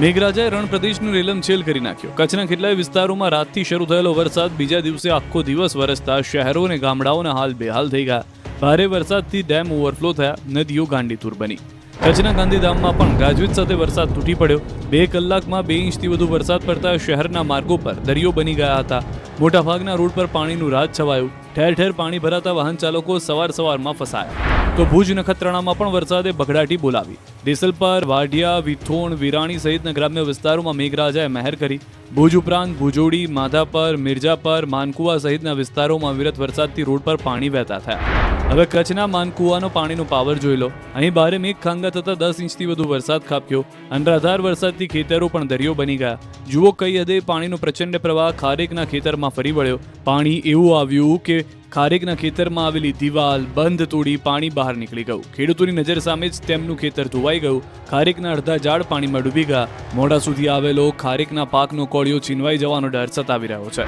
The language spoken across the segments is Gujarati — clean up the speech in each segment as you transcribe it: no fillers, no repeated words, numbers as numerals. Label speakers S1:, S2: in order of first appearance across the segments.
S1: મેઘરાજાએ રણ પ્રદેશનું રેલમછેલ કરી નાખ્યો. કચ્છના કેટલાય વિસ્તારોમાં રાતથી શરૂ થયેલો વરસાદ બીજા દિવસે આખો દિવસ વરસતા શહેરો અને ગામડાઓના હાલ બેહાલ થઈ ગયા. ભારે વરસાદથી ડેમ ઓવરફ્લો થયા, નદીઓ ગાંડીતુર બની. કચ્છના ગાંધીધામમાં પણ ગાજવીજ સાથે વરસાદ તૂટી પડ્યો. 2 કલાકમાં 2 ઇંચથી વધુ વરસાદ પડતા શહેરના માર્ગો પર દરિયો બની ગયા હતા. મોટાભાગના રોડ પર પાણીનું રાજ છવાયું. ઠેર ઠેર પાણી ભરાતા વાહન ચાલકો સવારમાં ફસાયા. તો ભુજ નખત્રાણામાં પણ વરસાદે બગડાટી બોલાવી. દેસલપર, વાઢિયા, વિથોણ, વિરાણી સહિતના ગ્રામ્ય વિસ્તારોમાં મેઘરાજાએ મહેર કરી. ભુજ ઉપરાંત ભુજોડી, માધાપર, મિર્જાપર, માનકુવા સહિતના વિસ્તારોમાં વિરત વરસાદથી રોડ પર પાણી વહેતા થયા. હવે કચ્છના માનકુવાનો પાણીનો પાવર જોઈ લો. અહીં ભારે મેઘ ખાંગા થતા 10 ઇંચથી વધુ વરસાદ ખાબક્યો. અનરાધાર વરસાદથી ખેતરો પણ દરિયો બની ગયા. જુઓ કઈ હદે પાણીનો પ્રચંડ પ્રવાહ ખારેકના ખેતરમાં ફરી વળ્યો. પાણી એવું આવ્યું કે ખારેકના ખેતરમાં આવેલી દિવાલ બંધ તોડી પાણી બહાર નીકળી ગયું. ખેડૂતોની નજર સામે જ તેમનું ખેતર ધોવાઈ ગયું. ખારેકના અડધા ઝાડ પાણીમાં ડૂબી ગયા. મોડા સુધી આવેલો ખારેકના પાકનો કોળિયો છીનવાઈ જવાનો ડર સતાવી રહ્યો છે.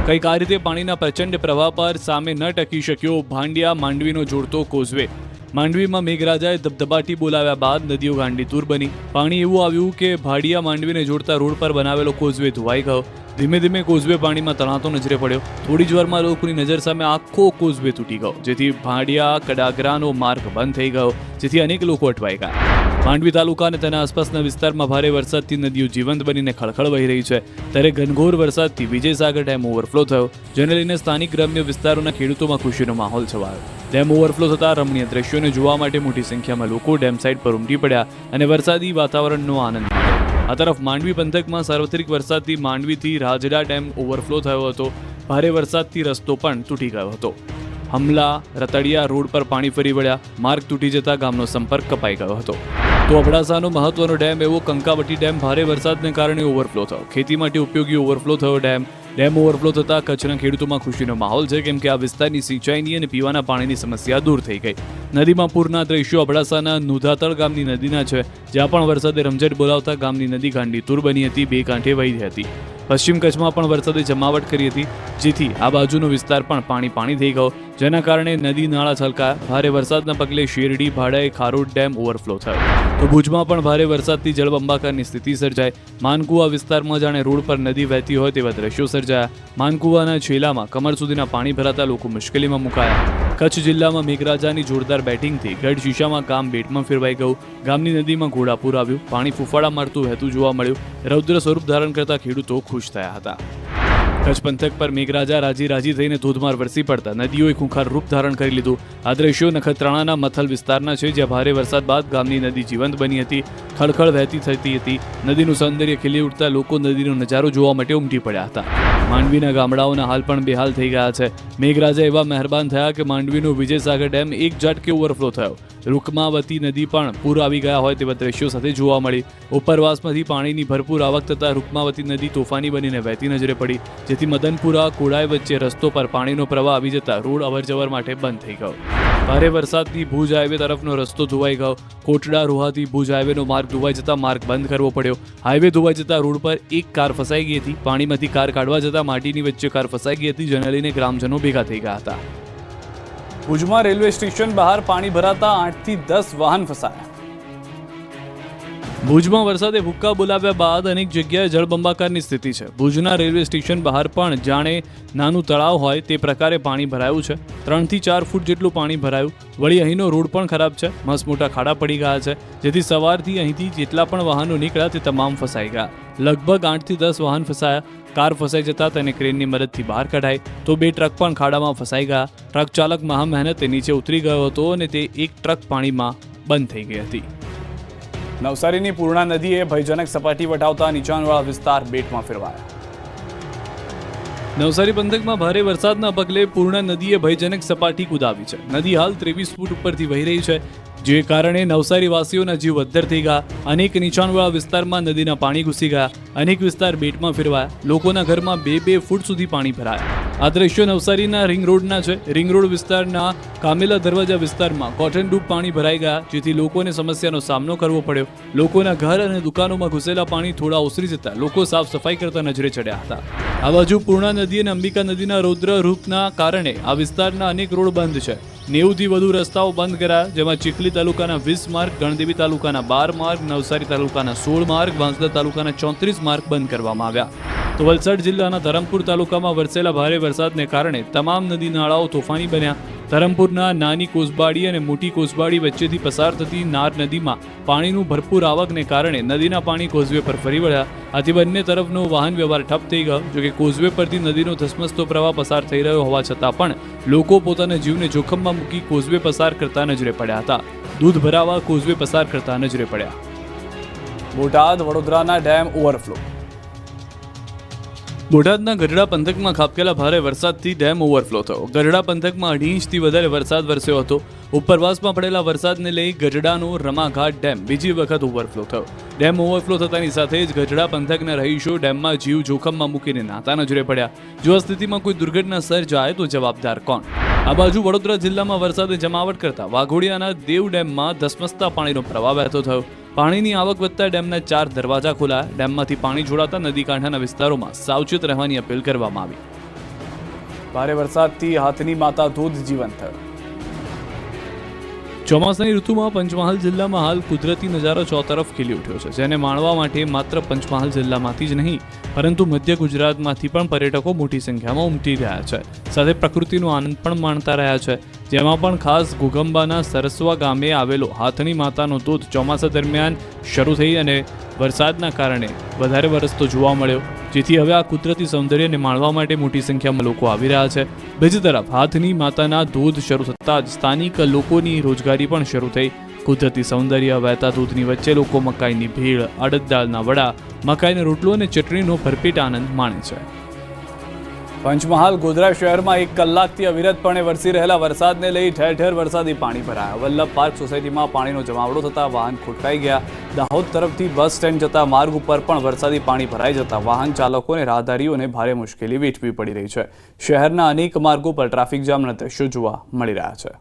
S1: કંઈક આ રીતે પાણીના પ્રચંડ પ્રવાહ પર સામે ન ટકી શક્યો ભાંડિયા માંડવીનો જોડતો કોઝવે. માંડવીમાં મેઘરાજાએ ધબધબાટી બોલાવ્યા બાદ નદીઓ ગાંડીતુર બની. પાણી એવું આવ્યું કે ભાડિયા માંડવીને જોડતા રોડ પર બનાવેલો કોઝવે ધોવાઈ ગયો. ધીમે ધીમે કોઝવે પાણીમાં તણાતો નજરે પડ્યો. થોડી જ વારમાં લોકોની નજર સામે આખો કોઝવે તૂટી ગયો, જેથી ભાડિયા કડાગરાનો માર્ગ બંધ થઈ ગયો, જેથી અનેક લોકો અટવાઈ ગયા. માંડવી તાલુકા અને તેના આસપાસના વિસ્તારમાં ભારે વરસાદથી નદીઓ જીવંત બનીને ખળખળ વહી રહી છે. ત્યારે ઘનઘોર વરસાદથી વિજયસાગર ડેમ ઓવરફ્લો થયો, જેને લઈને સ્થાનિક ગ્રામ્ય વિસ્તારોના ખેડૂતોમાં ખુશીનો માહોલ છવાયો. ડેમ ઓવરફ્લો થતા રમણીય દ્રશ્યોને જોવા માટે મોટી સંખ્યામાં લોકો ડેમ સાઇડ પર ઉમટી પડ્યા અને વરસાદી વાતાવરણનો આનંદ માણ્યો. આ તરફ માંડવી પંથકમાં સાર્વત્રિક વરસાદથી માંડવીથી રાજડા ડેમ ઓવરફ્લો થયો હતો. ભારે વરસાદથી રસ્તો પણ તૂટી ગયો હતો. હમલા રતડિયા રોડ પર પાણી ફરી વળ્યા. માર્ગ તૂટી જતા ગામનો સંપર્ક કપાઈ ગયો હતો. તો અબડાસાનો મહત્વનો ડેમ એવો કંકાવટી ડેમ ભારે વરસાદને કારણે ઓવરફ્લો થયો. ખેતી માટે ઉપયોગી ઓવરફ્લો થયો ડેમ ઓવરફ્લો થતા કચ્છના ખેડૂતોમાં ખુશીનો માહોલ છે, કેમ કે આ વિસ્તારની સિંચાઈની અને પીવાના પાણીની સમસ્યા દૂર થઈ ગઈ. નદીમાં પૂરના દ્રશ્યો અબડાસાના નુધાતળ ગામની નદીના છે, જ્યાં પણ વરસાદે રમઝટ બોલાવતા ગામની નદી ગાંડીતુર બની હતી, 2 કાંઠે વહી હતી. પશ્ચિમ કચ્છમાં પણ વરસાદે જમાવટ કરી હતી, જેથી આ બાજુનો વિસ્તાર પણ પાણી થઈ ગયો, જેના કારણે નદી નાળા છલકાયા. ભારે વરસાદના પગલે શેરડી, ભાડાઈ, ખારોડ ડેમ ઓવરફ્લો થયો. તો ભુજમાં પણ ભારે વરસાદથી જળબંબાકારની સ્થિતિ સર્જાઈ. માનકુવા વિસ્તારમાં જાણે રોડ પર નદી વહેતી હોય તેવા દ્રશ્યો સર્જાયા. માનકુવાના છેલામાં કમર સુધીના પાણી ભરાતા લોકો મુશ્કેલીમાં મુકાયા. કચ્છ જિલ્લામાં મેઘરાજાની જોરદાર બેટિંગથી ગઢ શીશામાં ગામ બેટમાં ફેરવાઈ ગયું. ગામની નદીમાં ઘોડાપૂર આવ્યું. પાણી ફૂફાડા મારતું વહેતું જોવા મળ્યું. રૌદ્ર સ્વરૂપ ધારણ કરતા ખેડૂતો ખુશ થયા હતા. કચ્છ પંથક પર મેઘરાજા રાજી થઈને ધોધમાર વરસી પડતા નદીઓએ ખૂંખાર રૂપ ધારણ કરી લીધું. આ દ્રશ્યો નખત્રાણાના મથલ વિસ્તારના છે, જ્યાં ભારે વરસાદ બાદ ગામની નદી જીવંત બની હતી, ખળખળ વહેતી થતી હતી. નદીનું સૌંદર્ય ખીલી ઉઠતા લોકો નદીનો નજારો જોવા માટે ઉમટી પડ્યા હતા. માંડવીના ગામડાઓના હાલ પણ બેહાલ થઈ ગયા છે. મેઘરાજા એવા મહેરબાન થયા કે માંડવીનો વિજયસાગર ડેમ એક ઝાટકે ઓવરફ્લો થયો. રૂકમાવતી નદી પણ પૂર આવી ગયા હોય તેવા દ્રશ્યો સાથે જોવા મળી. ઉપરવાસમાંથી પાણીની ભરપૂર આવક થતાં રૂકમાવતી નદી તોફાની બનીને વહેતી નજરે પડી, જેથી મદનપુરા કોડાઈ વચ્ચે રસ્તો પર પાણીનો પ્રવાહ આવી જતા રોડ અવરજવર માટે બંધ થઈ ગયો. ભારે વરસાદથી ભુજ હાઈવે તરફનો રસ્તો ધોવાઈ ગયો. કોટડા રોહાથી ભુજ હાઈવેનો માર્ગ ધોવાઈ જતા માર્ગ બંધ કરવો પડ્યો. હાઈવે ધોવાઈ જતા રોડ પર એક કાર ફસાઈ ગઈ હતી. પાણીમાંથી કાર કાઢવા જતા માટીની વચ્ચે કાર ફસાઈ ગઈ હતી, જેને લઈને ગ્રામજનો ભેગા થઈ ગયા હતા. ભુજમાં રેલવે સ્ટેશન બહાર પાણી ભરાતા 8 થી 10 વાહન ફસાયા. ભુજમાં વરસાદે ભૂક્કા બોલાવ્યા બાદ અનેક જગ્યાએ જળબંબાકારની સ્થિતિ છે. ભુજના રેલવે સ્ટેશન બહાર પણ જાણે નાનું તળાવ હોય તે પ્રકારે પાણી ભરાયું છે. 3 થી 4 ફૂટ જેટલું પાણી ભરાયું. વળી અહીંનો રોડ પણ ખરાબ છે. મસ્ત મોટા ખાડા પડી ગયા છે, જેથી સવારથી અહીંથી જેટલા પણ વાહનો નીકળ્યા તે તમામ ફસાઈ ગયા. લગભગ 8 થી 10 વાહન ફસાયા. કાર ફસાઈ જતા તેને ક્રેનની મદદથી બહાર કઢાઈ, તો 2 ટ્રક પણ ખાડામાં ફસાઈ ગયા. ટ્રક ચાલક મહા મહેનતે નીચે ઉતરી ગયો હતો અને તે એક ટ્રક પાણીમાં બંધ થઈ ગઈ હતી. નવસારીની પૂર્ણા નદીએ ભયજનક સપાટી વટાવતા નીચાણવાળા વિસ્તાર બેટમાં ફેરવાયા. નવસારી પંથકમાં ભારે વરસાદના પગલે પૂર્ણા નદીએ ભયજનક સપાટી કુદાવી છે. નદી હાલ 23 ફૂટ ઉપરથી વહી રહી છે, જે કારણે નવસારી વાસીઓના જીવ અદ્ધર થઈ ગયા. અનેક નીચાણવાળા વિસ્તારમાં નદીના પાણી ઘૂસી ગયા. અનેક વિસ્તાર બેટમાં ફેરવાયા. લોકોના ઘરમાં 2-2 ફૂટ સુધી પાણી ભરાયા. આ દ્રશ્યો નવસારીના રિંગ રોડના છે. રિંગ રોડ વિસ્તારના કામેલા દરવાજા વિસ્તારમાં કોટન ડૂબ પાણી ભરાઈ ગયા, જેથી લોકોને સમસ્યાનો સામનો કરવો પડ્યો. લોકોના ઘર અને દુકાનોમાં ઘૂસેલા પાણી થોડા ઓસરી જતા લોકો સાફ સફાઈ કરતા નજરે ચડ્યા હતા. આ બાજુ પૂર્ણા નદી અને અંબિકા નદીના રૌદ્ર રૂપના કારણે આ વિસ્તારના અનેક રોડ બંધ છે. 90થી વધુ રસ્તાઓ બંધ કર્યા, જેમાં ચીખલી તાલુકાના 20 માર્ગ, ગણદેવી તાલુકાના 12 માર્ગ, નવસારી તાલુકાના 16 માર્ગ, વાંસદા તાલુકાના 34 માર્ગ બંધ કરવામાં આવ્યા. તો વલસાડ જિલ્લાના ધરમપુર તાલુકામાં વરસેલા ભારે વરસાદને કારણે તમામ નદી નાળાઓ તોફાની બન્યા. ધરમપુરના નાની કોસબાડી અને મોટી કોસબાડી વચ્ચેથી પસાર થતી નાર નદીમાં પાણીનું ભરપૂર આવકને કારણે નદીના પાણી કોઝવે પર ફરી વળ્યા. આથી બંને તરફનો વાહન વ્યવહાર ઠપ થઈ ગયો. જોકે કોઝવે પરથી નદીનો ધસમસતો પ્રવાહ પસાર થઈ રહ્યો હોવા છતાં પણ લોકો પોતાના જીવને જોખમમાં મૂકી કોઝવે પસાર કરતા નજરે પડ્યા હતા. દૂધ ભરાવા કોઝવે પસાર કરતા નજરે પડ્યા. બોટાદ વડોદરાના ડેમ ઓવરફ્લો. બોટાદના ગઢડા પંથકમાં ખાબકેલા ભારે વરસાદથી ડેમ ઓવરફ્લો થયો. ગઢડા પંથકમાં 2.5 ઇંચથી વધારે વરસાદ વરસ્યો હતો. ઉપરવાસમાં પડેલા વરસાદને લઈ ગઢડાનો રમાઘાટ ડેમ બીજી વખત ઓવરફ્લો થયો. ડેમ ઓવરફ્લો થતાની સાથે જ ગઢડા પંથકના રહીશો ડેમમાં જીવ જોખમમાં મૂકીને નાતા નજરે પડ્યા. જો આ સ્થિતિમાં કોઈ દુર્ઘટના સર્જાય તો જવાબદાર કોણ? આ બાજુ વડોદરા જિલ્લામાં વરસાદે જમાવટ કરતા વાઘોડિયાના દેવ ડેમમાં ધસમસતા પાણીનો પ્રવાહ વહેતો થયો. પાણીની આવક વધતા ડેમના 4 દરવાજા ખોલાયા. ડેમમાંથી પાણી છોડાતા નદી કાંઠાના વિસ્તારોમાં સાવચેત રહેવાની અપીલ કરવામાં આવી. ભારે વરસાદથી હાથની માતા ધોધ જીવંત થયો. ચોમાસાની ઋતુમાં પંચમહાલ જિલ્લામાં હાલ કુદરતી નજારો ચોતરફ ખીલી ઉઠ્યો છે, જેને માણવા માટે માત્ર પંચમહાલ જિલ્લામાંથી જ નહીં પરંતુ મધ્ય ગુજરાતમાંથી પણ પર્યટકો મોટી સંખ્યામાં ઉમટી રહ્યા છે. સાથે પ્રકૃતિનો આનંદ પણ માણતા રહ્યા છે. જેમાં પણ ખાસ ઘોઘંબાના સરસવા ગામે આવેલો હાથની માતાનો ધોધ ચોમાસા દરમિયાન શરૂ થઈ અને વરસાદના કારણે વધારે વરસતો જોવા મળ્યો, જેથી હવે આ કુદરતી સૌંદર્યને માણવા માટે મોટી સંખ્યામાં લોકો આવી રહ્યા છે. બીજી તરફ હાથની માતાના ધોધ શરૂ થતાં જ સ્થાનિક લોકોની રોજગારી પણ શરૂ થઈ. કુદરતી સૌંદર્ય, વહેતા ધોધની વચ્ચે લોકો મકાઈની ભેળ, અડદ દાળના વડા, મકાઈનો રોટલો અને ચટણીનો ભરપેટ આનંદ માણે છે. પંચમહાલ ગોધરા શહેરમાં 1 કલાકથી અવિરતપણે વરસી રહેલા વરસાદને લઈ ઠેર ઠેર વરસાદી પાણી ભરાયા. વલ્લભ પાર્ક સોસાયટીમાં પાણીનો જમાવડો થતાં વાહન ખોટકાઈ ગયા. દાહોદ તરફથી બસ સ્ટેન્ડ જતા માર્ગ ઉપર પણ વરસાદી પાણી ભરાઈ જતા વાહન ચાલકો અને રાહદારીઓને ભારે મુશ્કેલી વેઠવી પડી રહી છે. શહેરના અનેક માર્ગો પર ટ્રાફિક જામના દ્રશ્યો જોવા મળી રહ્યા છે.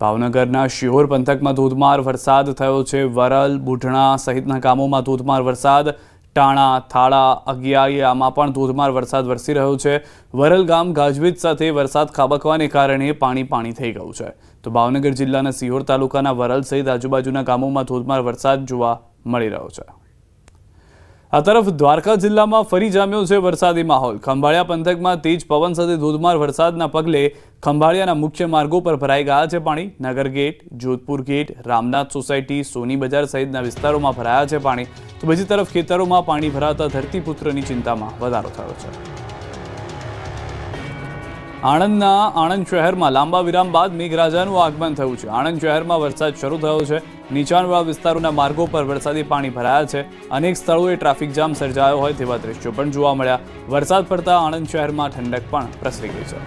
S1: ભાવનગરના શિહોર પંથકમાં ધોધમાર વરસાદ થયો છે. વરલ, બુઢણા સહિતના ગામોમાં ધોધમાર વરસાદ. ટાણા, થાળા, અગિયારિયામાં પણ ધોધમાર વરસાદ વરસી રહ્યો છે. વરલ ગામ ગાજવીજ સાથે વરસાદ ખાબકવાને કારણે પાણી થઈ ગયું છે. તો ભાવનગર જિલ્લાના સિહોર તાલુકાના વરલ સહિત આજુબાજુના ગામોમાં ધોધમાર વરસાદ જોવા મળી રહ્યો છે. આ તરફ દ્વારકા જિલ્લામાં ફરી જામ્યો છે વરસાદી માહોલ. ખંભાળિયા પંથકમાં તેજ પવન સાથે ધોધમાર વરસાદના પગલે ખંભાળિયાના મુખ્ય માર્ગો પર ભરાઈ ગયા છે પાણી. Nagar gate, Jodhpur gate, Ramnath society, Soni Bazar સહિતના વિસ્તારોમાં ભરાયા છે પાણી. તો બીજી તરફ ખેતરોમાં પાણી ભરાતા ધરતીપુત્રની ચિંતામાં વધારો થયો છે. આણંદના આણંદ શહેરમાં લાંબા વિરામ બાદ મેઘરાજાનું આગમન થયું છે. આણંદ શહેરમાં વરસાદ શરૂ થયો છે. નીચાણવાળા વિસ્તારોના માર્ગો પર વરસાદી પાણી ભરાયા છે. અનેક સ્થળોએ ટ્રાફિક જામ સર્જાયો હોય તેવા દ્રશ્યો પણ જોવા મળ્યા. વરસાદ પડતા આણંદ શહેરમાં ઠંડક પણ પ્રસરી ગઈ છે.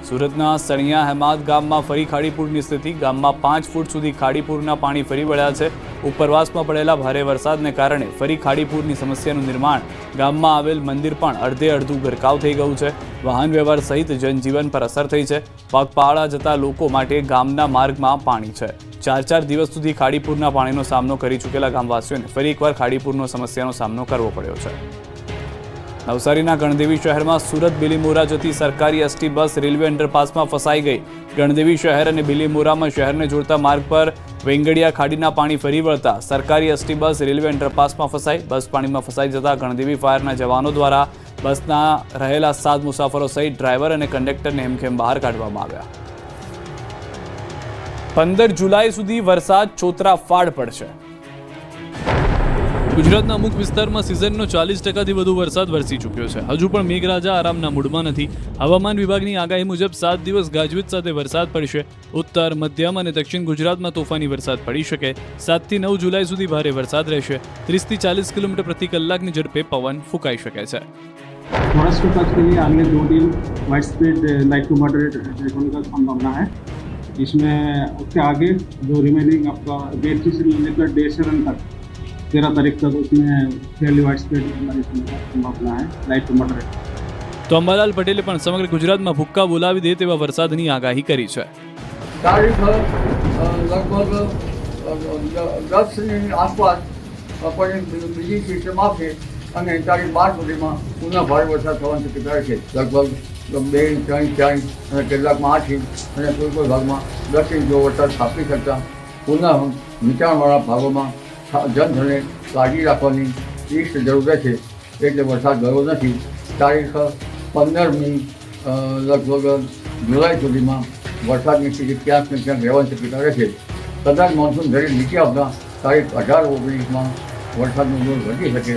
S1: સુરતના સણિયા હેમાદ ગામમાં ફરી ખાડીપૂરની સ્થિતિ. ગામમાં 5 ફૂટ સુધી ખાડીપૂરના પાણી ફરી વળ્યા છે. ઉપરવાસમાં પડેલા ભારે વરસાદને કારણે ફરી ખાડીપૂરની સમસ્યાનું નિર્માણ. ગામમાં આવેલ મંદિર પણ અડધે અડધું ગરકાવ થઈ ગયું છે. વાહન વ્યવહાર સહિત જનજીવન પર અસર થઈ છે. પગપાળા જતા લોકો માટે ગામના માર્ગમાં પાણી છે. 4 દિવસ સુધી ખાડીપૂરના પાણીનો સામનો કરી ચૂકેલા ગામવાસીઓને ફરી એકવાર ખાડીપૂરનો સમસ્યાનો સામનો કરવો પડ્યો છે. નવસારીના ગણદેવી શહેરમાં સુરત બિલીમોરા જતી સરકારી એસટી બસ રેલવે અંડરપાસમાં ફસાઈ ગઈ. ગણદેવી શહેર અને બિલીમોરામાં શહેરને જોડતા માર્ગ પર વેંગડિયા ખાડીના પાણી ફરી વળતા સરકારી એસટી બસ રેલવે અંડરપાસમાં ફસાઈ. બસ પાણીમાં ફસાઈ જતા ગણદેવી ફાયરના જવાનો દ્વારા બસના રહેલા 7 મુસાફરો સહિત ડ્રાઈવર અને કંડક્ટરને હેમખેમ બહાર કાઢવામાં આવ્યા. 15 જુલાઈ સુધી વરસાદ છોતરાફાડ પડશે. ગુજરાતના અમુક વિસ્તારમાં સિઝનનો 40%થી વધુ વરસાદ વરસી ચૂક્યો છે. હજુ પણ મેઘરાજા આરામના મૂડમાં નથી. હવામાન વિભાગની આગાહી મુજબ 7 દિવસ ગાજવીજ સાથે વરસાદ પડશે. ઉત્તર, મધ્યમ અને દક્ષિણ ગુજરાતમાં તોફાની વરસાદ પડી શકે. 7 થી 9 જુલાઈ સુધી ભારે વરસાદ રહેશે. 30 થી 40 કિલોમીટર પ્રતિ કલાકની ઝડપે પવન ફૂંકાઈ શકે છે.
S2: महाराष्ट्र तक के लिए अगले 2 दिन widespread light to moderate होने का संभावना है. इसमें उसके आगे जो रिमेनिंग आपका डेट से लेकर डे 7 तक 13 तारीख तक उसमें फेयरली वाइड स्प्रेड होने की संभावना है लाइट टू मॉडरेट.
S1: તો અંબાલાલ પટેલે પણ સમગ્ર ગુજરાતમાં ભૂક્કા બોલાવી દે તેવા વરસાદની આગાહી કરી છે.
S3: તારીખ લગભગ 10ની આસપાસ પણ બીજી સિસ્ટમ આપશે અને તારીખ 12 સુધીમાં પુનઃ ભારે વરસાદ થવાની શક્યતા છે. લગભગ 2 ઇંચ 3 ઇંચ 4 ઇંચ અને કેટલાકમાં 8 ઇંચ અને કોઈ ભાગમાં 10 ઇંચ જેવો વરસાદ ખાબકી શકતા પુનઃ નીચાણવાળા ભાગોમાં જનધનને કાળજી રાખવાની ઈષ્ટ જરૂર છે. એટલે વરસાદ ગયો નથી. તારીખ 15મી લગભગ જુલાઈ સુધીમાં વરસાદની સ્થિતિ ક્યાંક ને ક્યાંક રહેવાની શક્યતા રહેશે. કદાચ મોન્સૂન ઘરે નીચે આવતા તારીખ 18-19માં વરસાદનું જોર ઘટી શકે.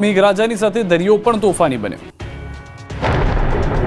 S1: મેઘરાજાની સાથે દરિયો પણ તોફાની બન્યો.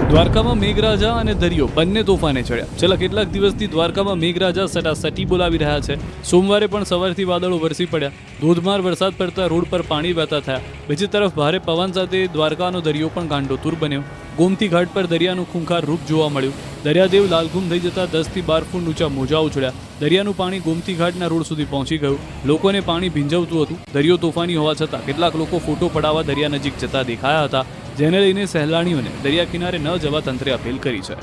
S1: દ્વારકામાં મેઘરાજા અને દરિયો બંને તોફાને ચડ્યા. છેલ્લા કેટલાક દિવસથી દ્વારકામાં મેઘરાજા સટાસટી બોલાવી રહ્યા છે. સોમવારે પણ સવારથી વાદળો વરસી પડ્યા. ધોધમાર વરસાદ પડતા રોડ પર પાણી વહેતા થયા. બીજી તરફ ભારે પવન સાથે દ્વારકાનો દરિયો પણ ગાંડોતુર બન્યો. ગોમતી ઘાટ પર દરિયાનું ખૂંખાર રૂપ જોવા મળ્યું. દરિયાદેવ લાલઘુમ થઈ જતા 10 થી 12 ફૂટ ઊંચા મોજા ઉછળ્યા. દરિયાનું પાણી ગોમતી ઘાટના રોડ સુધી પહોંચી ગયું. લોકોને પાણી ભીંજવતું હતું. દરિયો તોફાની હોવા છતાં કેટલાક લોકો ફોટો પડાવવા દરિયા નજીક જતા દેખાયા હતા, જેને લઈને સહેલાણીઓને દરિયા કિનારે ન જવા તંત્રે અપીલ કરી છે.